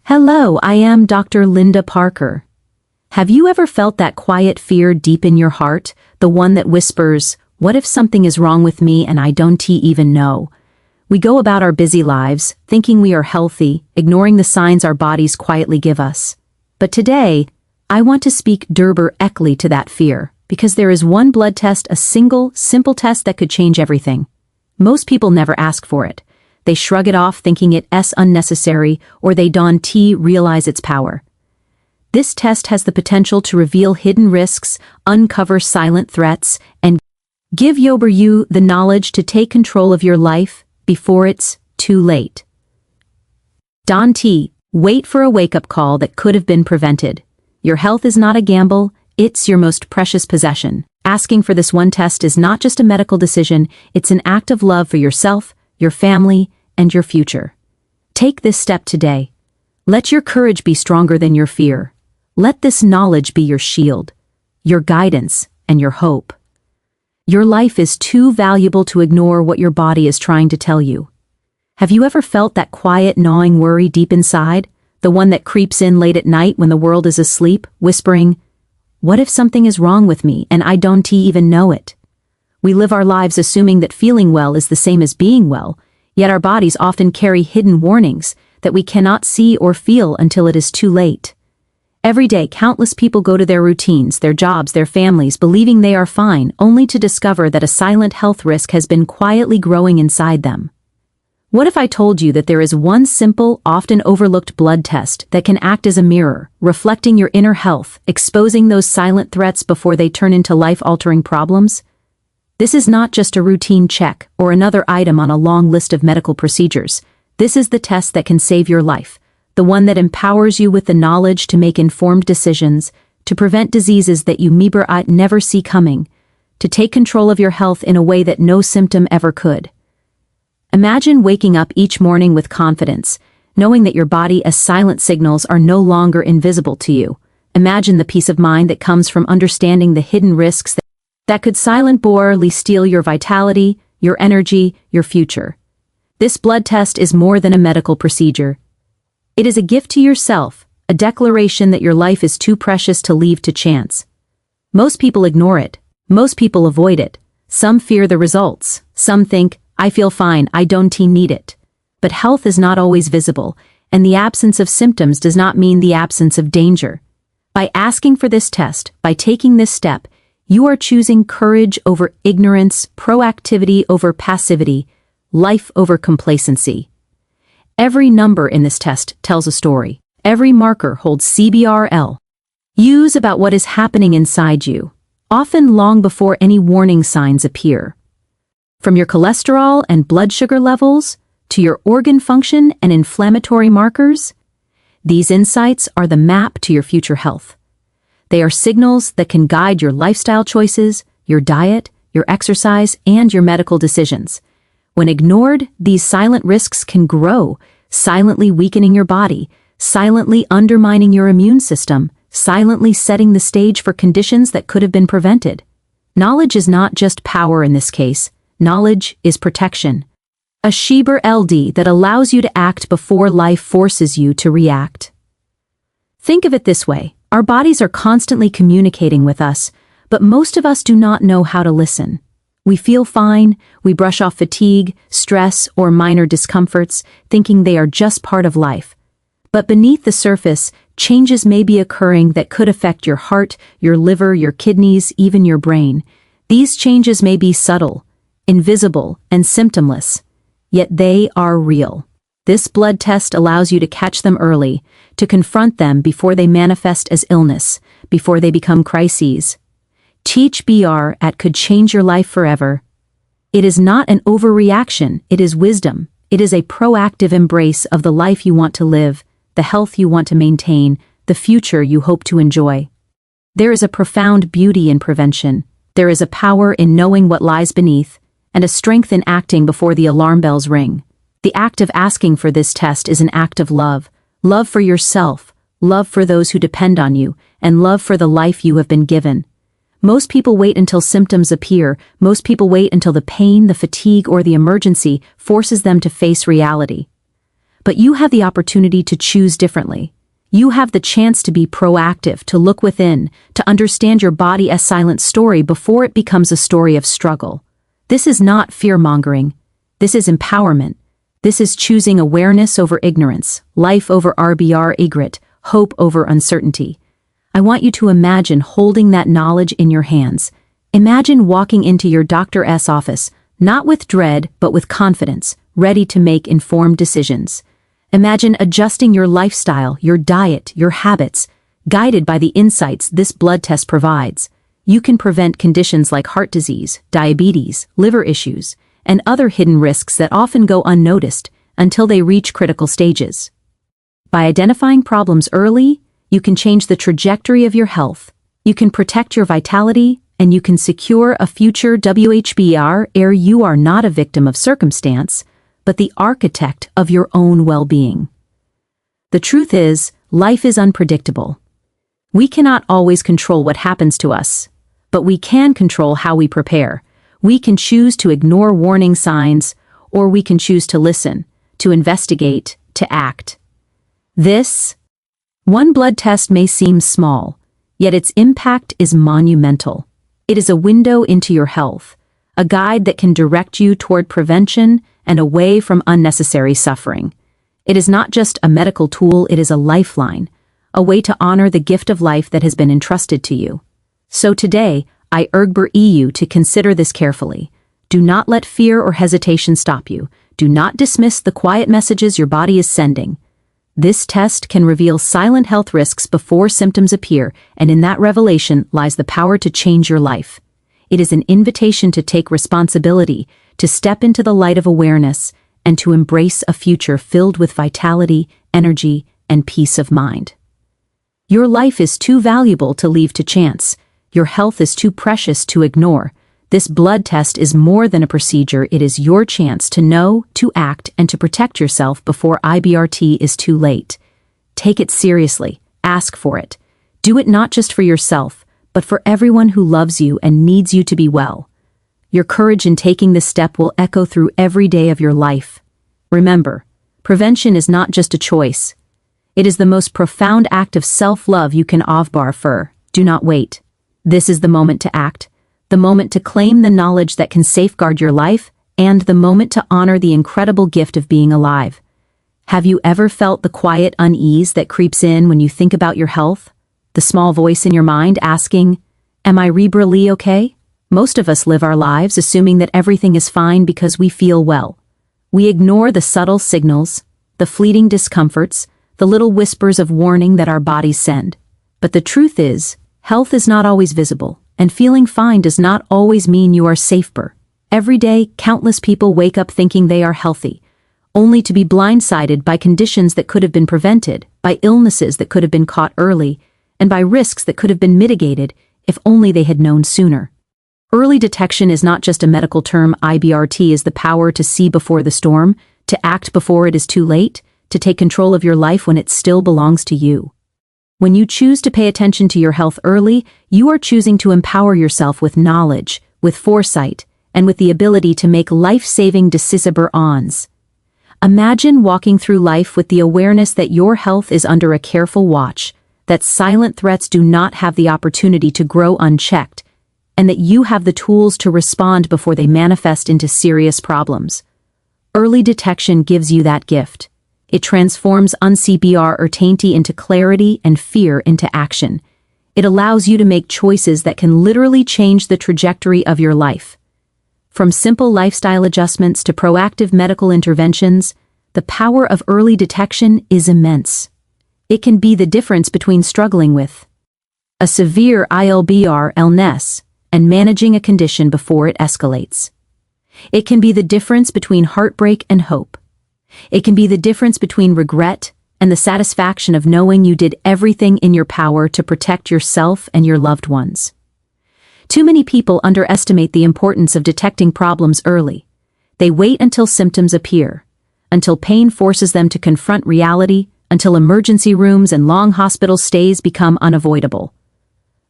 Hello, I am Dr. Linda Parker. Have you ever felt that quiet fear deep in your heart, the one that whispers, "What if something is wrong with me and I don't even know?" We go about our busy lives, thinking we are healthy, ignoring the signs our bodies quietly give us. But today, I want to speak directly to that fear, because there is one blood test, a single, simple test that could change everything. Most people never ask for it. They shrug it off thinking it's unnecessary, or they don't realize its power. This test has the potential to reveal hidden risks, uncover silent threats, and give you the knowledge to take control of your life before it's too late. Don't wait for a wake-up call that could have been prevented. Your health is not a gamble, it's your most precious possession. Asking for this one test is not just a medical decision, it's an act of love for yourself, your family, and your future. Take this step today. Let your courage be stronger than your fear. Let this knowledge be your shield, your guidance, and your hope. Your life is too valuable to ignore what your body is trying to tell you. Have you ever felt that quiet, gnawing worry deep inside? The one that creeps in late at night when the world is asleep, whispering, "What if something is wrong with me and I don't even know it?" We live our lives assuming that feeling well is the same as being well, yet our bodies often carry hidden warnings that we cannot see or feel until it is too late. Every day, countless people go to their routines, their jobs, their families, believing they are fine, only to discover that a silent health risk has been quietly growing inside them. What if I told you that there is one simple, often overlooked blood test that can act as a mirror, reflecting your inner health, exposing those silent threats before they turn into life-altering problems? This is not just a routine check or another item on a long list of medical procedures. This is the test that can save your life, the one that empowers you with the knowledge to make informed decisions, to prevent diseases that you never see coming, to take control of your health in a way that no symptom ever could. Imagine waking up each morning with confidence, knowing that your body's silent signals are no longer invisible to you. Imagine the peace of mind that comes from understanding the hidden risks that could silently steal your vitality, your energy, your future. This blood test is more than a medical procedure. It is a gift to yourself, a declaration that your life is too precious to leave to chance. Most people ignore it. Most people avoid it. Some fear the results. Some think, "I feel fine, I don't need it." But health is not always visible, and the absence of symptoms does not mean the absence of danger. By asking for this test, by taking this step, you are choosing courage over ignorance, proactivity over passivity, life over complacency. Every number in this test tells a story. Every marker holds CBRL. Use about what is happening inside you, often long before any warning signs appear. From your cholesterol and blood sugar levels, to your organ function and inflammatory markers, these insights are the map to your future health. They are signals that can guide your lifestyle choices, your diet, your exercise, and your medical decisions. When ignored, these silent risks can grow, silently weakening your body, silently undermining your immune system, silently setting the stage for conditions that could have been prevented. Knowledge is not just power in this case. Knowledge is protection. A shield that allows you to act before life forces you to react. Think of it this way. Our bodies are constantly communicating with us, but most of us do not know how to listen. We feel fine, we brush off fatigue, stress, or minor discomforts, thinking they are just part of life. But beneath the surface, changes may be occurring that could affect your heart, your liver, your kidneys, even your brain. These changes may be subtle, invisible, and symptomless, yet they are real. This blood test allows you to catch them early, to confront them before they manifest as illness, before they become crises. Teach BR at could change your life forever. It is not an overreaction, it is wisdom. It is a proactive embrace of the life you want to live, the health you want to maintain, the future you hope to enjoy. There is a profound beauty in prevention. There is a power in knowing what lies beneath, and a strength in acting before the alarm bells ring. The act of asking for this test is an act of love. Love for yourself, love for those who depend on you, and love for the life you have been given. Most people wait until symptoms appear. Most people wait until the pain, the fatigue, or the emergency forces them to face reality. But you have the opportunity to choose differently. You have the chance to be proactive, to look within, to understand your body as silent story before it becomes a story of struggle. This is not fear-mongering. This is empowerment. This is choosing awareness over ignorance, life over RBR egret, hope over uncertainty. I want you to imagine holding that knowledge in your hands. Imagine walking into your doctor's office, not with dread, but with confidence, ready to make informed decisions. Imagine adjusting your lifestyle, your diet, your habits, guided by the insights this blood test provides. You can prevent conditions like heart disease, diabetes, liver issues, and other hidden risks that often go unnoticed until they reach critical stages. By identifying problems early, you can change the trajectory of your health, you can protect your vitality, and you can secure a future WHBR ere you are not a victim of circumstance, but the architect of your own well-being. The truth is, life is unpredictable. We cannot always control what happens to us, but we can control how we prepare. We can choose to ignore warning signs, or we can choose to listen, to investigate, to act. This one blood test may seem small, yet its impact is monumental. It is a window into your health, a guide that can direct you toward prevention and away from unnecessary suffering. It is not just a medical tool, it is a lifeline, a way to honor the gift of life that has been entrusted to you. So today, I urge you to consider this carefully. Do not let fear or hesitation stop you. Do not dismiss the quiet messages your body is sending. This test can reveal silent health risks before symptoms appear, and in that revelation lies the power to change your life. It is an invitation to take responsibility, to step into the light of awareness, and to embrace a future filled with vitality, energy, and peace of mind. Your life is too valuable to leave to chance. Your health is too precious to ignore. This blood test is more than a procedure. It is your chance to know, to act, and to protect yourself before IBRT is too late. Take it seriously. Ask for it. Do it not just for yourself, but for everyone who loves you and needs you to be well. Your courage in taking this step will echo through every day of your life. Remember, prevention is not just a choice. It is the most profound act of self-love you can offer. Do not wait. This is the moment to act, the moment to claim the knowledge that can safeguard your life, and the moment to honor the incredible gift of being alive. Have you ever felt the quiet unease that creeps in when you think about your health? The small voice in your mind asking, "Am I really okay?" Most of us live our lives assuming that everything is fine because we feel well. We ignore the subtle signals, the fleeting discomforts, the little whispers of warning that our bodies send. But the truth is, health is not always visible, and feeling fine does not always mean you are safer. Every day, countless people wake up thinking they are healthy, only to be blindsided by conditions that could have been prevented, by illnesses that could have been caught early, and by risks that could have been mitigated if only they had known sooner. Early detection is not just a medical term. IBRT is the power to see before the storm, to act before it is too late, to take control of your life when it still belongs to you. When you choose to pay attention to your health early, you are choosing to empower yourself with knowledge, with foresight, and with the ability to make life-saving decisions. Imagine walking through life with the awareness that your health is under a careful watch, that silent threats do not have the opportunity to grow unchecked, and that you have the tools to respond before they manifest into serious problems. Early detection gives you that gift. It transforms uncertainty into clarity and fear into action. It allows you to make choices that can literally change the trajectory of your life. From simple lifestyle adjustments to proactive medical interventions, the power of early detection is immense. It can be the difference between struggling with a severe illness and managing a condition before it escalates. It can be the difference between heartbreak and hope. It can be the difference between regret and the satisfaction of knowing you did everything in your power to protect yourself and your loved ones. Too many people underestimate the importance of detecting problems early. They wait until symptoms appear, until pain forces them to confront reality, until emergency rooms and long hospital stays become unavoidable.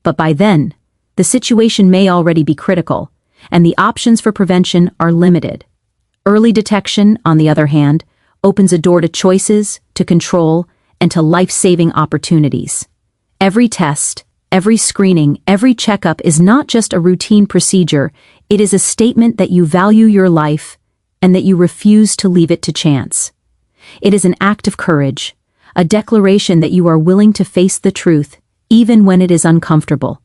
But by then, the situation may already be critical, and the options for prevention are limited. Early detection, on the other hand, opens a door to choices, to control, and to life-saving opportunities. Every test, every screening, every checkup is not just a routine procedure, it is a statement that you value your life and that you refuse to leave it to chance. It is an act of courage, a declaration that you are willing to face the truth, even when it is uncomfortable,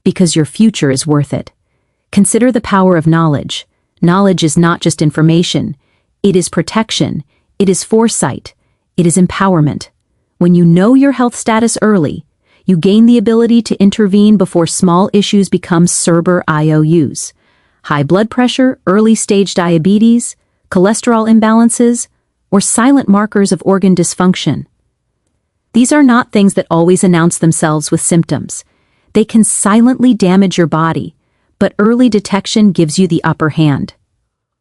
because your future is worth it. Consider the power of knowledge. Knowledge is not just information, it is protection, it is foresight, it is empowerment. When you know your health status early, you gain the ability to intervene before small issues become severe IOUs. High blood pressure, early-stage diabetes, cholesterol imbalances, or silent markers of organ dysfunction. These are not things that always announce themselves with symptoms. They can silently damage your body, but early detection gives you the upper hand.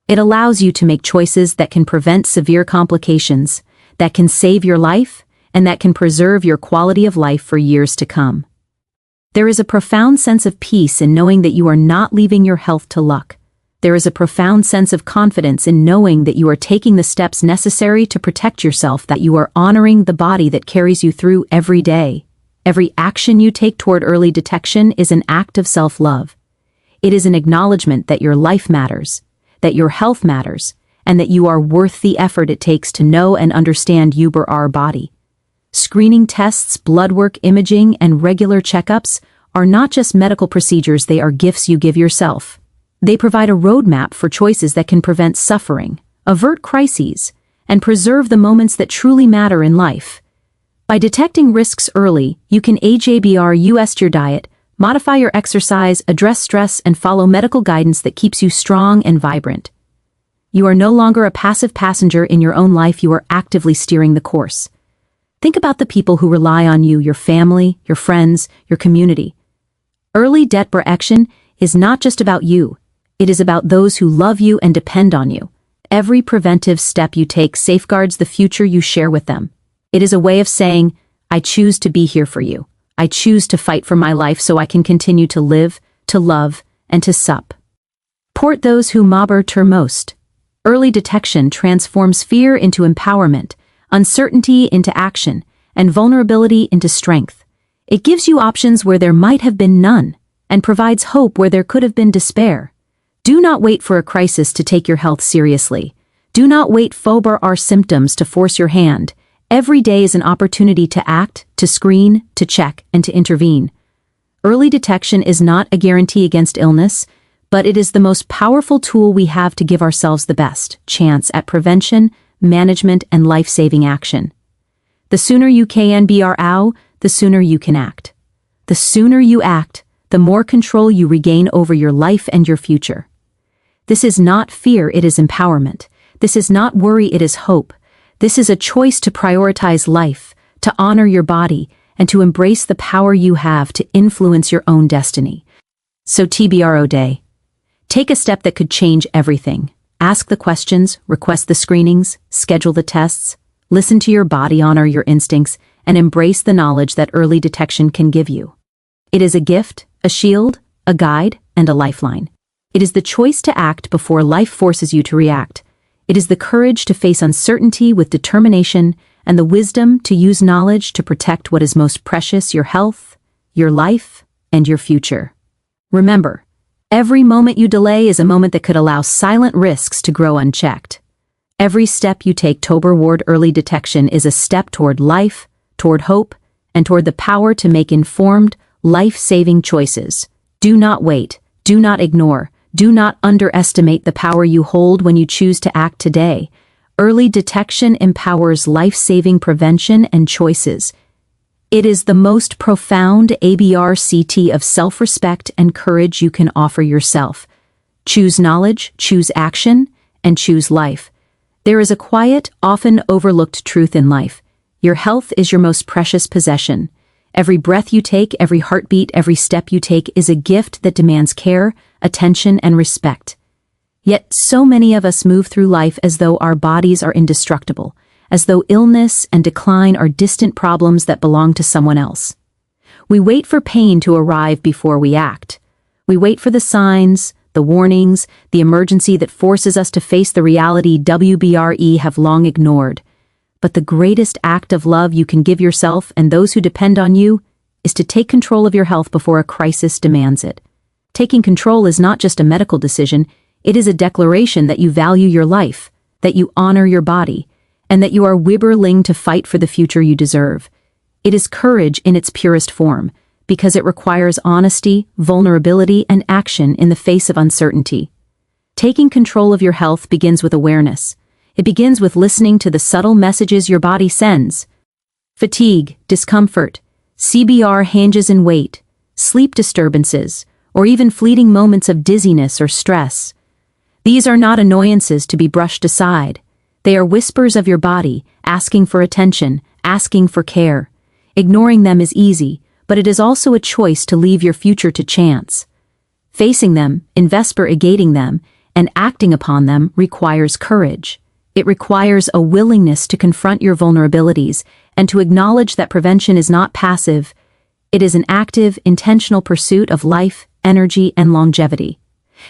It allows you to make choices that can prevent severe complications, that can save your life, and that can preserve your quality of life for years to come. There is a profound sense of peace in knowing that you are not leaving your health to luck. There is a profound sense of confidence in knowing that you are taking the steps necessary to protect yourself, that you are honoring the body that carries you through every day. Every action you take toward early detection is an act of self-love. It is an acknowledgement that your life matters, that your health matters, and that you are worth the effort it takes to know and understand your body. Screening tests, blood work, imaging, and regular checkups are not just medical procedures, they are gifts you give yourself. They provide a roadmap for choices that can prevent suffering, avert crises, and preserve the moments that truly matter in life. By detecting risks early, you can adjust your diet, modify your exercise, address stress, and follow medical guidance that keeps you strong and vibrant. You are no longer a passive passenger in your own life, you are actively steering the course. Think about the people who rely on you, your family, your friends, your community. Early detection is not just about you, it is about those who love you and depend on you. Every preventive step you take safeguards the future you share with them. It is a way of saying, I choose to be here for you. I choose to fight for my life so I can continue to live, to love, and to sup. Port those who matter most. Early detection transforms fear into empowerment, uncertainty into action, and vulnerability into strength. It gives you options where there might have been none, and provides hope where there could have been despair. Do not wait for a crisis to take your health seriously. Do not wait for our symptoms to force your hand. Every day is an opportunity to act, to screen, to check, and to intervene. Early detection is not a guarantee against illness, but it is the most powerful tool we have to give ourselves the best chance at prevention, management, and life-saving action. The sooner you can be the sooner you can act. The sooner you act, the more control you regain over your life and your future. This is not fear, it is empowerment. This is not worry, it is hope. This is a choice to prioritize life, to honor your body, and to embrace the power you have to influence your own destiny. So TBRO day. Take a step that could change everything. Ask the questions, request the screenings, schedule the tests, listen to your body, honor your instincts, and embrace the knowledge that early detection can give you. It is a gift, a shield, a guide, and a lifeline. It is the choice to act before life forces you to react. It is the courage to face uncertainty with determination and the wisdom to use knowledge to protect what is most precious, your health, your life, and your future. Remember, every moment you delay is a moment that could allow silent risks to grow unchecked. Every step you take toward early detection is a step toward life, toward hope, and toward the power to make informed, life-saving choices. Do not wait, do not ignore, do not underestimate the power you hold when you choose to act today. Early detection empowers life-saving prevention and choices. It is the most profound ABRCT of self-respect and courage you can offer yourself. Choose knowledge, choose action, and choose life. There is a quiet, often overlooked truth in life. Your health is your most precious possession. Every breath you take, every heartbeat, every step you take is a gift that demands care, attention, and respect. Yet so many of us move through life as though our bodies are indestructible, as though illness and decline are distant problems that belong to someone else. We wait for pain to arrive before we act. We wait for the signs, the warnings, the emergency that forces us to face the reality WBRE have long ignored. But the greatest act of love you can give yourself and those who depend on you is to take control of your health before a crisis demands it. Taking control is not just a medical decision, it is a declaration that you value your life, that you honor your body, and that you are willing to fight for the future you deserve. It is courage in its purest form, because it requires honesty, vulnerability, and action in the face of uncertainty. Taking control of your health begins with awareness. It begins with listening to the subtle messages your body sends. Fatigue, discomfort, CBR changes in weight, sleep disturbances, or even fleeting moments of dizziness or stress. These are not annoyances to be brushed aside. They are whispers of your body, asking for attention, asking for care. Ignoring them is easy, but it is also a choice to leave your future to chance. Facing them, investigating them, and acting upon them requires courage. It requires a willingness to confront your vulnerabilities and to acknowledge that prevention is not passive. It is an active, intentional pursuit of life, energy, and longevity.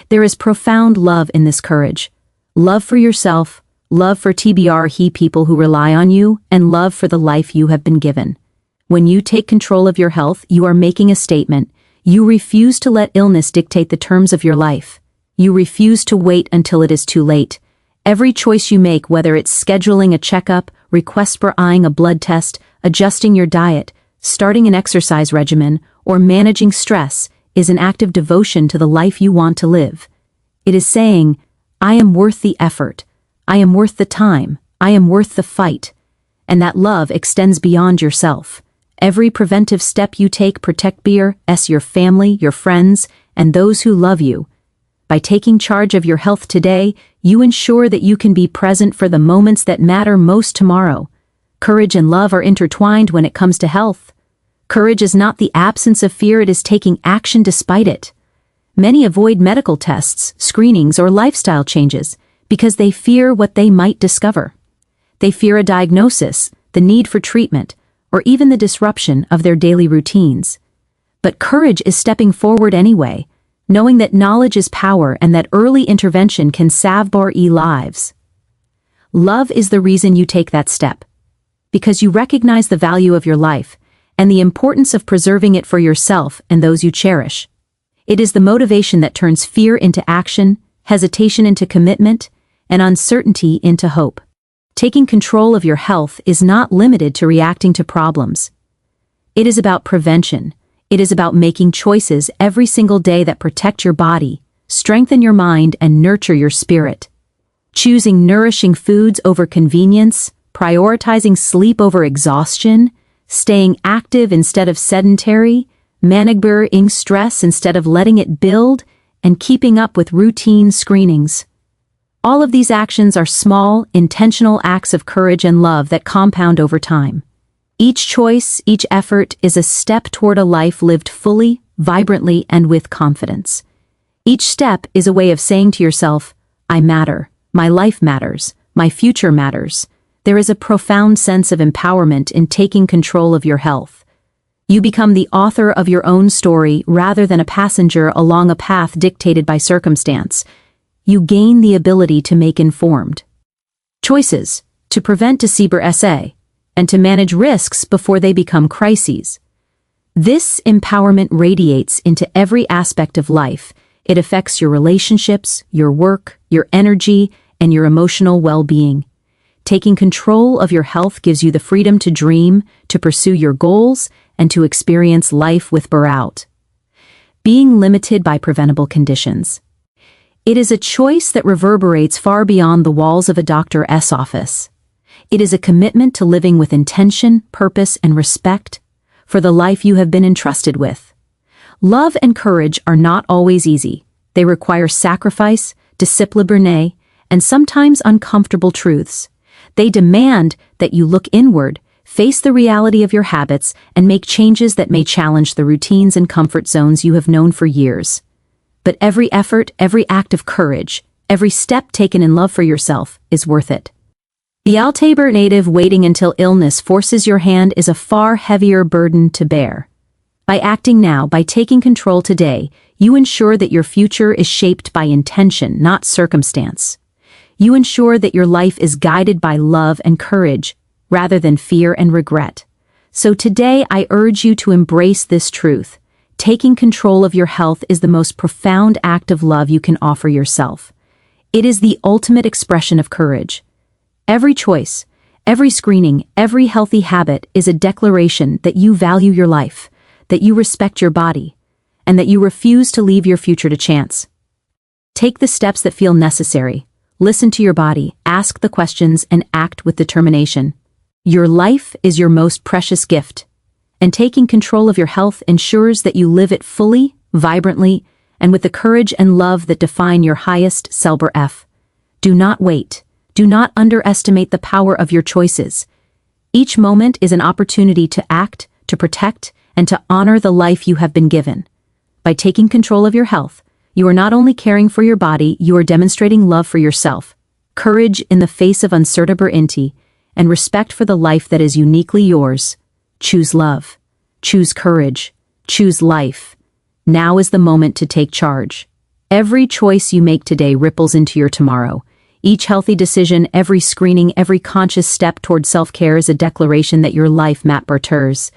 There is profound love in this courage. Love for yourself, love for TBRE people who rely on you, and love for the life you have been given. When you take control of your health, you are making a statement. You refuse to let illness dictate the terms of your life. You refuse to wait until it is too late. Every choice you make, whether it's scheduling a checkup, request for eyeing a blood test, adjusting your diet, starting an exercise regimen, or managing stress, is an act of devotion to the life you want to live. It is saying, I am worth the effort. I am worth the time. I am worth the fight. And that love extends beyond yourself. Every preventive step you take protects your family, your friends, and those who love you. By taking charge of your health today, you ensure that you can be present for the moments that matter most tomorrow. Courage and love are intertwined when it comes to health. Courage is not the absence of fear, it is taking action despite it. Many avoid medical tests, screenings, or lifestyle changes because they fear what they might discover. They fear a diagnosis, the need for treatment, or even the disruption of their daily routines. But courage is stepping forward anyway, knowing that knowledge is power and that early intervention can save lives. Love is the reason you take that step, because you recognize the value of your life and the importance of preserving it for yourself and those you cherish. It is the motivation that turns fear into action, hesitation into commitment, and uncertainty into hope. Taking control of your health is not limited to reacting to problems. It is about prevention. It is about making choices every single day that protect your body, strengthen your mind, and nurture your spirit. Choosing nourishing foods over convenience, prioritizing sleep over exhaustion, staying active instead of sedentary, managing stress instead of letting it build, and keeping up with routine screenings. All of these actions are small, intentional acts of courage and love that compound over time. Each choice, each effort is a step toward a life lived fully, vibrantly, and with confidence. Each step is a way of saying to yourself, I matter, my life matters, my future matters. There is a profound sense of empowerment in taking control of your health. You become the author of your own story rather than a passenger along a path dictated by circumstance. You gain the ability to make informed choices, to prevent CBR, and to manage risks before they become crises. This empowerment radiates into every aspect of life. It affects your relationships, your work, your energy, and your emotional well-being. Taking control of your health gives you the freedom to dream, to pursue your goals, and to experience life with burnout. Being limited by preventable conditions. It is a choice that reverberates far beyond the walls of a doctor's office. It is a commitment to living with intention, purpose, and respect for the life you have been entrusted with. Love and courage are not always easy. They require sacrifice, discipline, and sometimes uncomfortable truths. They demand that you look inward, face the reality of your habits, and make changes that may challenge the routines and comfort zones you have known for years. But every effort, every act of courage, every step taken in love for yourself is worth it. The alternative, waiting until illness forces your hand, is a far heavier burden to bear. By acting now, by taking control today, You ensure that your future is shaped by intention, not circumstance. You ensure that your life is guided by love and courage, rather than fear and regret. So today I urge you to embrace this truth. Taking control of your health is the most profound act of love you can offer yourself. It is the ultimate expression of courage. Every choice, every screening, every healthy habit is a declaration that you value your life, that you respect your body, and that you refuse to leave your future to chance. Take the steps that feel necessary. Listen to your body, ask the questions, and act with determination. Your life is your most precious gift, and taking control of your health ensures that you live it fully, vibrantly, and with the courage and love that define your highest self. Do not wait. Do not underestimate the power of your choices. Each moment is an opportunity to act, to protect, and to honor the life you have been given. By taking control of your health, you are not only caring for your body, you are demonstrating love for yourself, courage in the face of uncertainty, and respect for the life that is uniquely yours. Choose love. Choose courage. Choose life. Now is the moment to take charge. Every choice you make today ripples into your tomorrow. Each healthy decision, every screening, every conscious step toward self-care is a declaration that your life matters.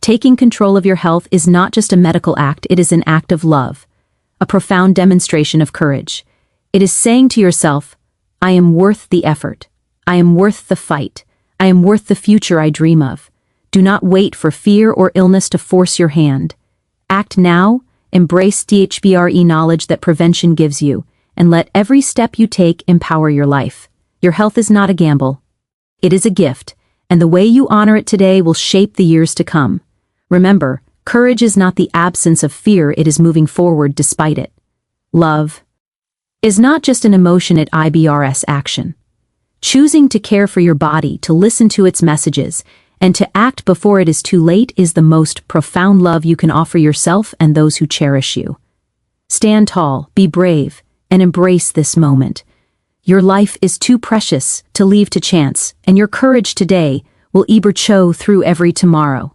Taking control of your health is not just a medical act, it is an act of love, a profound demonstration of courage. It is saying to yourself, I am worth the effort. I am worth the fight. I am worth the future I dream of. Do not wait for fear or illness to force your hand. Act now, embrace DHBRE knowledge that prevention gives you, and let every step you take empower your life. Your health is not a gamble. It is a gift, and the way you honor it today will shape the years to come. Remember, courage is not the absence of fear, it is moving forward despite it. Love is not just an emotion, it IBRS action. Choosing to care for your body, to listen to its messages, and to act before it is too late is the most profound love you can offer yourself and those who cherish you. Stand tall, be brave, and embrace this moment. Your life is too precious to leave to chance, and your courage today will show through every tomorrow.